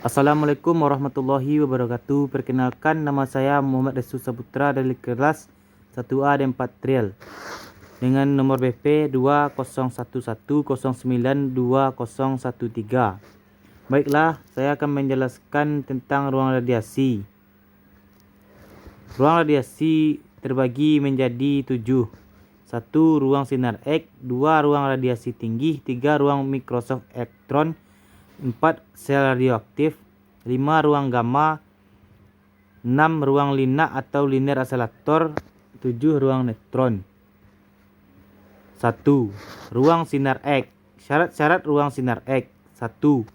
Assalamualaikum warahmatullahi wabarakatuh. Perkenalkan, nama saya Muhammad Resul Saputra dari kelas 1A dan 4 trial dengan nomor BP 2011092013. Baiklah, saya akan menjelaskan tentang ruang radiasi. Ruang radiasi terbagi menjadi 7. 1. Ruang sinar X. 2. Ruang radiasi tinggi. 3. Ruang mikroskop elektron. 4. Sel radioaktif. 5. Ruang gamma. 6. Ruang linear atau linear akselerator. 7. Ruang neutron. 1. Ruang sinar X. Syarat-syarat ruang sinar X. 1.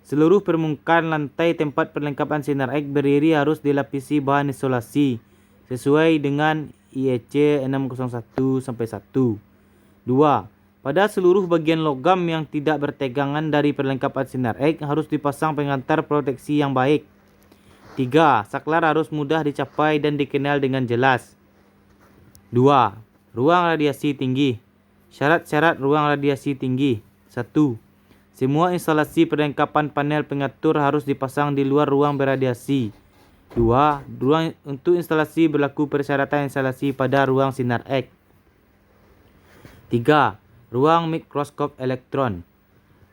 Seluruh permukaan lantai tempat perlengkapan sinar X berdiri harus dilapisi bahan isolasi sesuai dengan IEC 601-1. 2. Pada seluruh bagian logam yang tidak bertegangan dari perlengkapan sinar X harus dipasang pengantar proteksi yang baik. 3. Saklar harus mudah dicapai dan dikenal dengan jelas. 2. Ruang radiasi tinggi. Syarat-syarat ruang radiasi tinggi. 1. Semua instalasi perlengkapan panel pengatur harus dipasang di luar ruang beradiasi. 2. Untuk instalasi berlaku persyaratan instalasi pada ruang sinar X. 3. Ruang mikroskop elektron.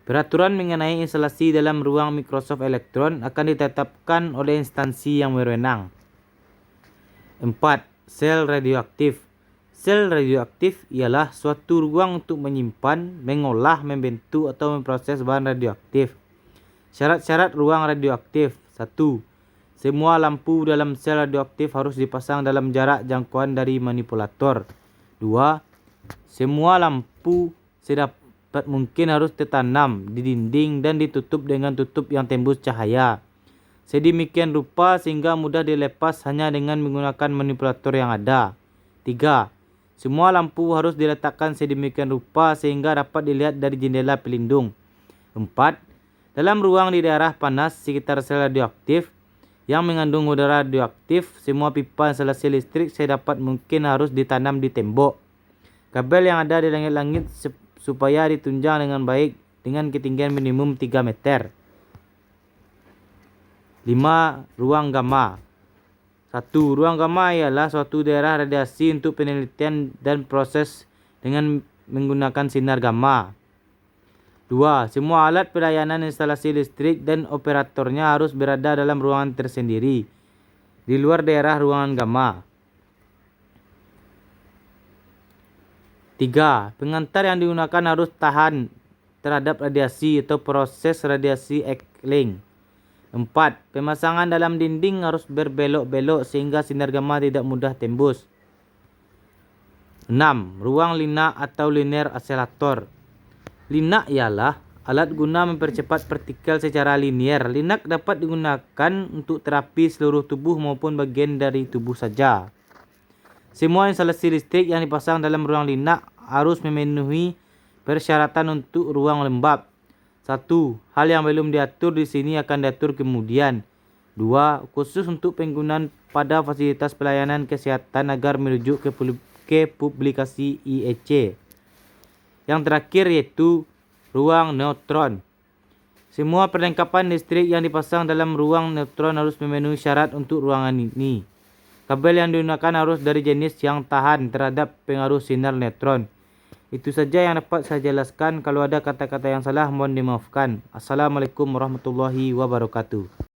Peraturan mengenai instalasi dalam ruang mikroskop elektron akan ditetapkan oleh instansi yang berwenang. 4. Sel radioaktif. Sel radioaktif ialah suatu ruang untuk menyimpan, mengolah, membentuk atau memproses bahan radioaktif. Syarat-syarat ruang radioaktif. 1. Semua lampu dalam sel radioaktif harus dipasang dalam jarak jangkauan dari manipulator. 2. Semua lampu sedapat mungkin harus tertanam di dinding dan ditutup dengan tutup yang tembus cahaya, sedemikian rupa sehingga mudah dilepas hanya dengan menggunakan manipulator yang ada. 3. Semua lampu harus diletakkan sedemikian rupa sehingga dapat dilihat dari jendela pelindung. 4. Dalam ruang di daerah panas sekitar sel radioaktif yang mengandung udara radioaktif, semua pipa instalasi listrik sedapat mungkin harus ditanam di tembok. Kabel yang ada di langit-langit supaya ditunjang dengan baik dengan ketinggian minimum 3 meter. 5. Ruang gamma. 1. Ruang gamma ialah suatu daerah radiasi untuk penelitian dan proses dengan menggunakan sinar gamma. 2. Semua alat pelayanan instalasi listrik dan operatornya harus berada dalam ruangan tersendiri di luar daerah ruangan gamma. 3. Pengantar yang digunakan harus tahan terhadap radiasi atau proses radiasi X-ring. 4. Pemasangan dalam dinding harus berbelok-belok sehingga sinar gamma tidak mudah tembus. 6. Ruang linear atau linear akselerator. Linear ialah alat guna mempercepat partikel secara linear. Linear dapat digunakan untuk terapi seluruh tubuh maupun bagian dari tubuh saja. Semua instalasi listrik yang dipasang dalam ruang linear harus memenuhi persyaratan untuk ruang lembab. 1. Hal yang belum diatur di sini akan diatur kemudian. 2. Khusus untuk penggunaan pada fasilitas pelayanan kesehatan agar merujuk ke publikasi IEC. Yang terakhir yaitu ruang neutron. Semua perlengkapan listrik yang dipasang dalam ruang neutron harus memenuhi syarat untuk ruangan ini. Kabel yang digunakan harus dari jenis yang tahan terhadap pengaruh sinar neutron. Itu saja yang dapat saya jelaskan. Kalau ada kata-kata yang salah, mohon dimaafkan. Assalamualaikum warahmatullahi wabarakatuh.